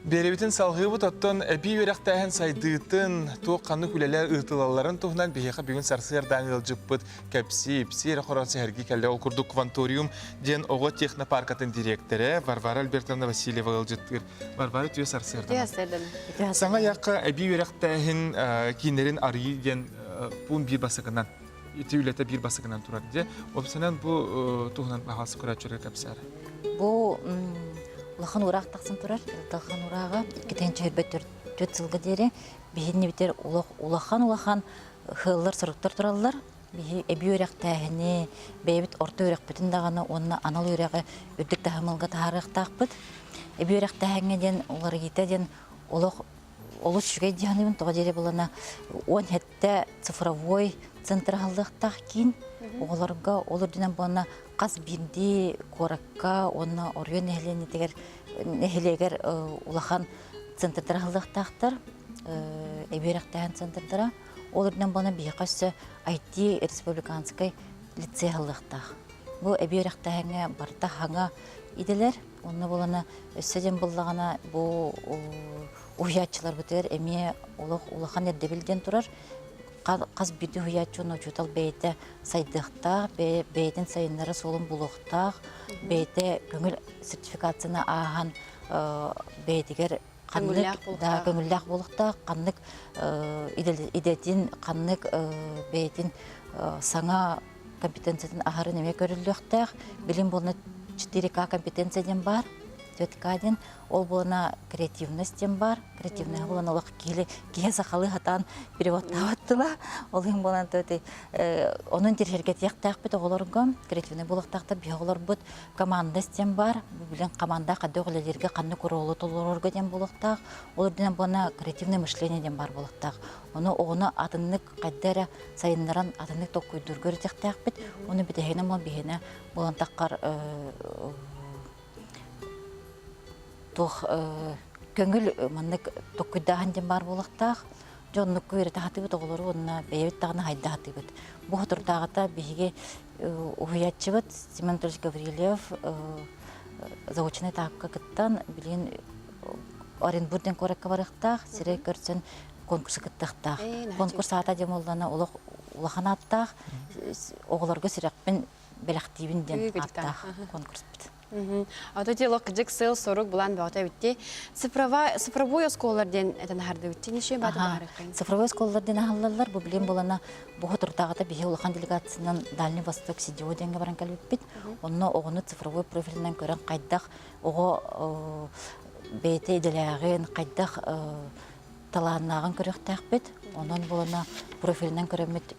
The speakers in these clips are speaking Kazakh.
Беребитин салгыбы тоттон эби үрәктәһен сайдыытын тук канны күләләр ытылаларын туһнан бехә бүгүн сарсыр Данил жыппыт кәпси псир хорасы һәрги кәллә ул курдук кванториум ден ого технопаркатын директоры Варвара Альбертовна Васильева ылжыттыр. Варвара түйе сарсырдан. Саңа якка эби үрәктәһен кинерин арый ден пун бир басыгынан итүләтә бир басыгынан турар ди. Опсанан бу туһнан бахасы күрәчәргә кәпсәр. Бу Лахан урак тақсын турар, лахан урага 2-4 жылғы дере бейінне бітер улахан хыллар сұрықтар туралылар. Эби өрек тәхіне, бейбіт орта өрек бүтін дағаны, онына анал өрегі үрдік тәхімілға тағарық тақпыт. Эби өрек тәхіне ден, олар кейті ден, олы шүгей дегенімін тұға дере болана 10 хетті цифровой центр алдық тақ кейін. Оларға олар дүнен болана қаз бірді қораққа, оны орген нәхелегер улахан центрдар алдық тақтыр, әберек тәген центрдара. Олар дүнен болана бейқасы IT республиканскай лицей алдық тақ. Бұл әберек тәгенге барда хаңа иделер. Оны болана өссәден болағана бұл ұхиятчылар бұтыр, әме улахан әрдебілден тұрар. Қаз бірді ұятчуын ұчутал бейті сайдықтақ, бейтін сайынлары солын бұлықтақ, бейті көңіл сертификацияны ағын бейтігер көңілләқ бұлықтақ, қаннық идетін, қаннық бейтін саңа компетенциятын ағарын еме көріліқтақ, білім болына 4К компетенцияден бар. Төткаден ол болана креативностен бар. Креативный болана олақ кеге сақалы хатан переводтаваттыла. Ол ең болана төті. Оның тершерге тияқтақ біт оғылырға. Креативный болақтақта биғылыр бұд командастен бар. Білін команда қады оғылелерге қанны көрі толырға ден болақтақ. Олырден болана креативный мышленеден бар болақтақ. Оны атынлық қайдары сайынларан атынлық тоқ көйдіргөр тияқтақ біт. Оны бітігені болантаққар көңіл маннык токкуйдахан ден бар болақтақ. Жоннық көйрі тағаты бұд оғылары онына бәйбет тағына хайдағаты бұд. Бұл тұрдағыта бейге ұхиятчы бұд Семен Анатольевич Гаврилев заочный тағыққа күттан білген Оренбурден көрекке барықтақ, сірі көрсен конкурсы күттіқтақ. Конкурс ата дем олдана улахан аттақ, оғыларға сірекпен бәліқтейбін ден аттақ конкурс бұд. Атоти локджик сыл сорук булан баута битти. Цифровой осколларден этен харды битти. Неше бады барыкын? Цифровой осколларден ахаллалар бу билем болана бу хотуртагыта бихе улахан делегациясынан Дальний Восток сидио денге баран калып бит. Онно огону цифровой профилинен көрөн кайдак ого бейте иделягын кайдак талааннагын көрөктак бит. Онон болана профилинен көрөмөт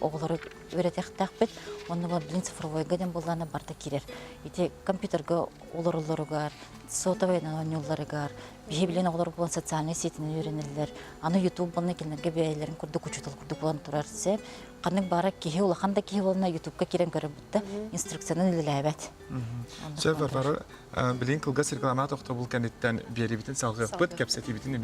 оғылары өретектақ бет, оны бұл білін цифровойға ден болғаны барда керер. Ете компьютерға олар-оларығар, сотовайдан ойныларығар, бейе білен оғылар болған социальный сетіне үйренелер, аны YouTube болына келінерге бәйелерін күрді күчутал күрді болан тұрар сәп, қанның бары кеге олақанда кеге болына YouTubeға керен көрі бұтты, инструкцияны үлілі әбәт. Сөп Варвара, білен қылға сіргіламат оқты бұл кәнеттен бері бітін салғы бұт, кәпсәті бітін,